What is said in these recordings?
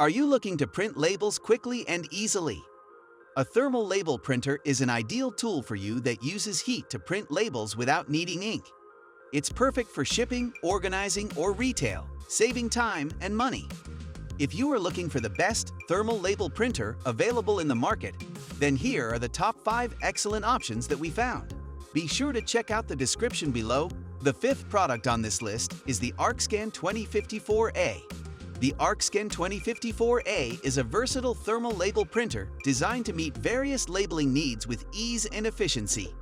Are you looking to print labels quickly and easily? A thermal label printer is an ideal tool for you that uses heat to print labels without needing ink. It's perfect for shipping, organizing, or retail, saving time and money. If you are looking for the best thermal label printer available in the market, then here are the top 5 excellent options that we found. Be sure to check out the description below. The 5th product on this list is the Arkscan 2054A. The Arkscan 2054A is a versatile thermal label printer designed to meet various labeling needs with ease and efficiency.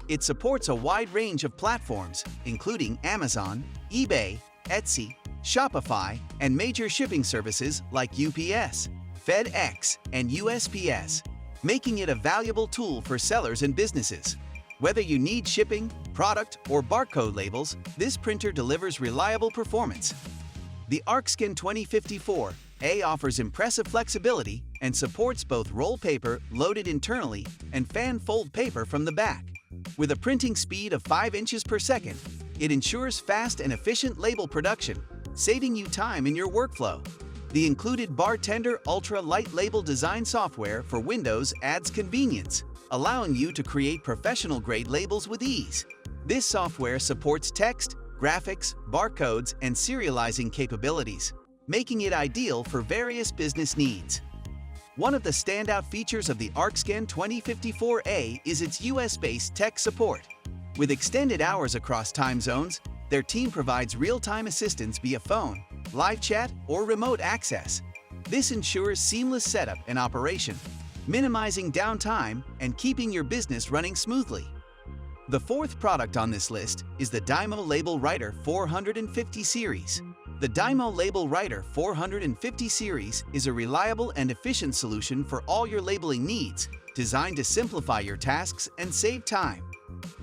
It supports a wide range of platforms, including Amazon, eBay, Etsy, Shopify, and major shipping services like UPS, FedEx, and USPS, making it a valuable tool for sellers and businesses. Whether you need shipping, product, or barcode labels, this printer delivers reliable performance. The Arkscan 2054A offers impressive flexibility and supports both roll paper loaded internally and fan fold paper from the back. With a printing speed of 5 inches per second, it ensures fast and efficient label production, saving you time in your workflow. The included Bartender Ultra Light Label Design software for Windows adds convenience, allowing you to create professional-grade labels with ease. This software supports text, graphics, barcodes, and serializing capabilities, making it ideal for various business needs. One of the standout features of the Arkscan 2054A is its US-based tech support. With extended hours across time zones, their team provides real-time assistance via phone, live chat, or remote access. This ensures seamless setup and operation, minimizing downtime and keeping your business running smoothly. The 4th product on this list is the DYMO LabelWriter 450 series. The DYMO LabelWriter 450 series is a reliable and efficient solution for all your labeling needs, designed to simplify your tasks and save time.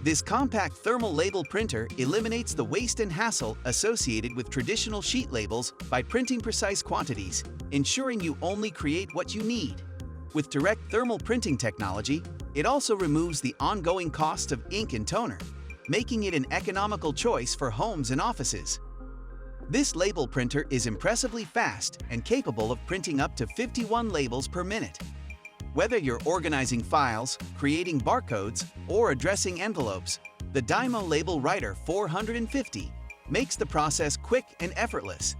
This compact thermal label printer eliminates the waste and hassle associated with traditional sheet labels by printing precise quantities, ensuring you only create what you need. With direct thermal printing technology, it also removes the ongoing cost of ink and toner, making it an economical choice for homes and offices. This label printer is impressively fast and capable of printing up to 51 labels per minute. Whether you're organizing files, creating barcodes, or addressing envelopes, the DYMO LabelWriter 450 makes the process quick and effortless.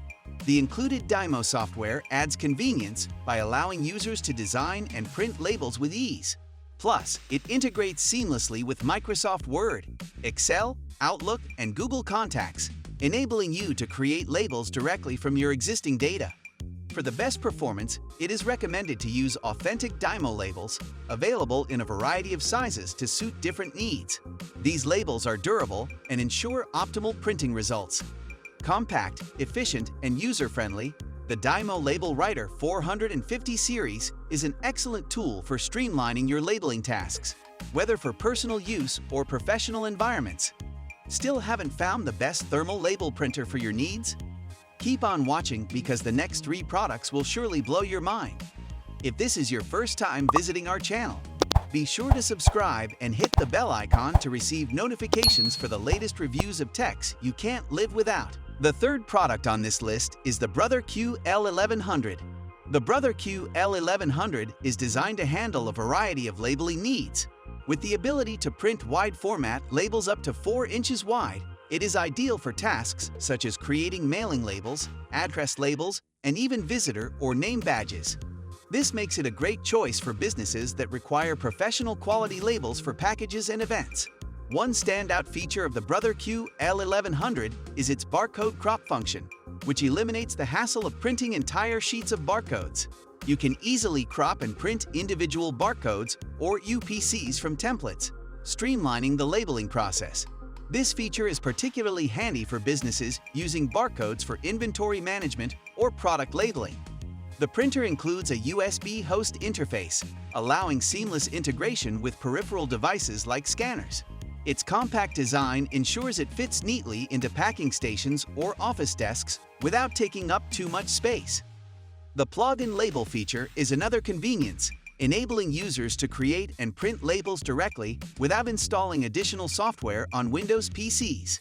The included DYMO software adds convenience by allowing users to design and print labels with ease. Plus, it integrates seamlessly with Microsoft Word, Excel, Outlook, and Google Contacts, enabling you to create labels directly from your existing data. For the best performance, it is recommended to use authentic DYMO labels, available in a variety of sizes to suit different needs. These labels are durable and ensure optimal printing results. Compact, efficient, and user-friendly, the DYMO LabelWriter 450 series is an excellent tool for streamlining your labeling tasks, whether for personal use or professional environments. Still haven't found the best thermal label printer for your needs? Keep on watching because the next 3 products will surely blow your mind. If this is your first time visiting our channel, be sure to subscribe and hit the bell icon to receive notifications for the latest reviews of techs you can't live without. The 3rd product on this list is the Brother Q L1100. The Brother Q L1100 is designed to handle a variety of labeling needs. With the ability to print wide format labels up to 4 inches wide, it is ideal for tasks such as creating mailing labels, address labels, and even visitor or name badges. This makes it a great choice for businesses that require professional quality labels for packages and events. One standout feature of the Brother Q L1100 is its barcode crop function, which eliminates the hassle of printing entire sheets of barcodes. You can easily crop and print individual barcodes or UPCs from templates, streamlining the labeling process. This feature is particularly handy for businesses using barcodes for inventory management or product labeling. The printer includes a USB host interface, allowing seamless integration with peripheral devices like scanners. Its compact design ensures it fits neatly into packing stations or office desks without taking up too much space. The plug-and label feature is another convenience, enabling users to create and print labels directly without installing additional software on Windows PCs.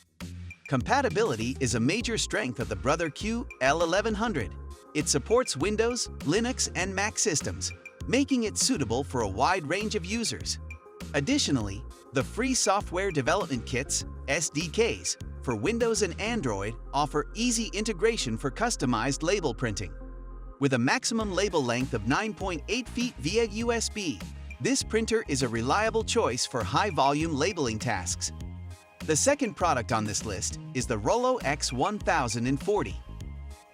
Compatibility is a major strength of the Brother Q L1100. It supports Windows, Linux, and Mac systems, making it suitable for a wide range of users. Additionally, the free software development kits, SDKs, for Windows and Android offer easy integration for customized label printing. With a maximum label length of 9.8 feet via USB, this printer is a reliable choice for high-volume labeling tasks. The second product on this list is the Rollo X1040.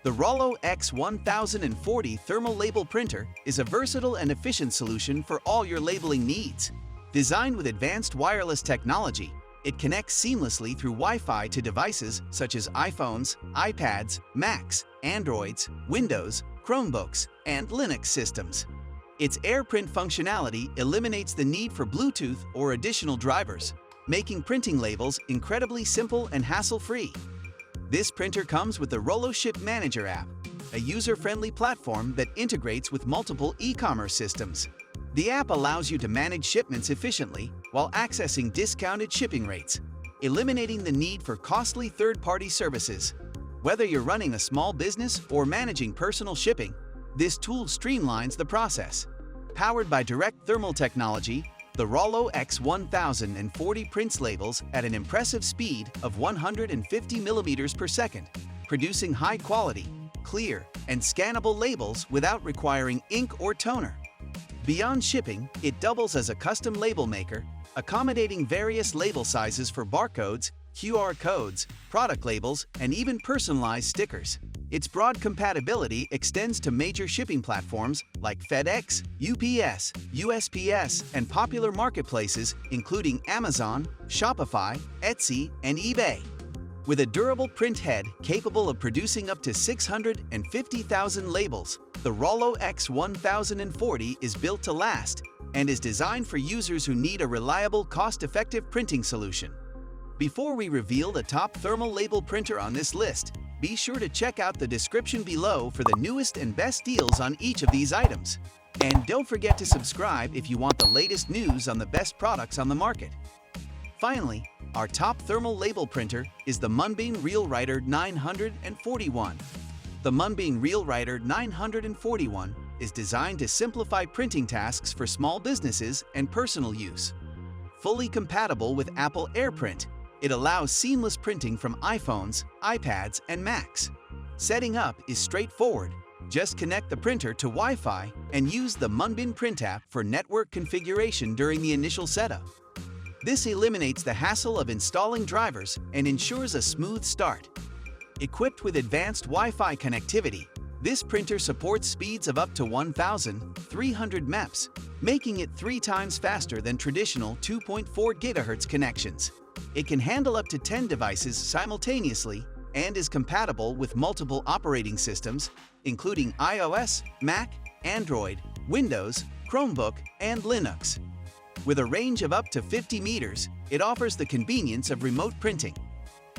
The Rollo X1040 thermal label printer is a versatile and efficient solution for all your labeling needs. Designed with advanced wireless technology, it connects seamlessly through Wi-Fi to devices such as iPhones, iPads, Macs, Androids, Windows, Chromebooks, and Linux systems. Its AirPrint functionality eliminates the need for Bluetooth or additional drivers, making printing labels incredibly simple and hassle-free. This printer comes with the Rollo Ship Manager app, a user-friendly platform that integrates with multiple e-commerce systems. The app allows you to manage shipments efficiently while accessing discounted shipping rates, eliminating the need for costly third-party services. Whether you're running a small business or managing personal shipping, this tool streamlines the process. Powered by direct thermal technology, the Rollo X1040 prints labels at an impressive speed of 150 millimeters per second, producing high-quality, clear, and scannable labels without requiring ink or toner. Beyond shipping, it doubles as a custom label maker, accommodating various label sizes for barcodes, QR codes, product labels, and even personalized stickers. Its broad compatibility extends to major shipping platforms like FedEx, UPS, USPS, and popular marketplaces including Amazon, Shopify, Etsy, and eBay. With a durable print head capable of producing up to 650,000 labels, the Rollo X1040 is built to last and is designed for users who need a reliable, cost-effective printing solution. Before we reveal the top thermal label printer on this list, be sure to check out the description below for the newest and best deals on each of these items. And don't forget to subscribe if you want the latest news on the best products on the market. Finally, our top thermal label printer is the MUNBYN Realwriter 941. The MUNBYN Realwriter 941 is designed to simplify printing tasks for small businesses and personal use. Fully compatible with Apple AirPrint, it allows seamless printing from iPhones, iPads, and Macs. Setting up is straightforward. Just connect the printer to Wi-Fi and use the MUNBYN Print app for network configuration during the initial setup. This eliminates the hassle of installing drivers and ensures a smooth start. Equipped with advanced Wi-Fi connectivity, this printer supports speeds of up to 1,300 MEPS, making it 3 times faster than traditional 2.4 GHz connections. It can handle up to 10 devices simultaneously and is compatible with multiple operating systems, including iOS, Mac, Android, Windows, Chromebook, and Linux. With a range of up to 50 meters, it offers the convenience of remote printing.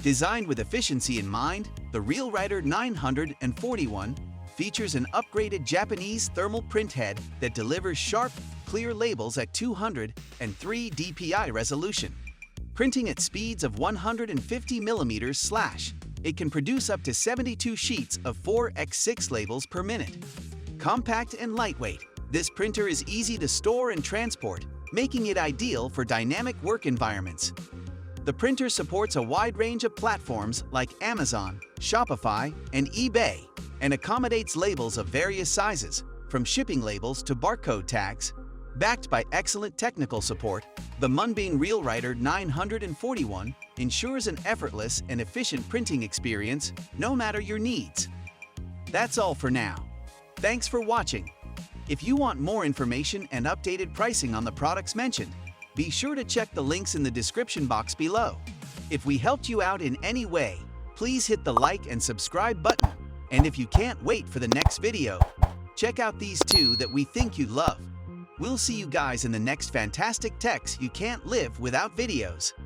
Designed with efficiency in mind, the Realwriter 941 features an upgraded Japanese thermal print head that delivers sharp, clear labels at 203 dpi resolution. Printing at speeds of 150 millimeters/, it can produce up to 72 sheets of 4x6 labels per minute. Compact and lightweight, this printer is easy to store and transport, making it ideal for dynamic work environments. The printer supports a wide range of platforms like Amazon, Shopify, and eBay, and accommodates labels of various sizes, from shipping labels to barcode tags. Backed by excellent technical support, the MUNBYN Realwriter 941 ensures an effortless and efficient printing experience no matter your needs. That's all for now. Thanks for watching. If you want more information and updated pricing on the products mentioned, be sure to check the links in the description box below. If we helped you out in any way, please hit the like and subscribe button. And if you can't wait for the next video, check out these 2 that we think you'd love. We'll see you guys in the next fantastic techs you can't live without videos.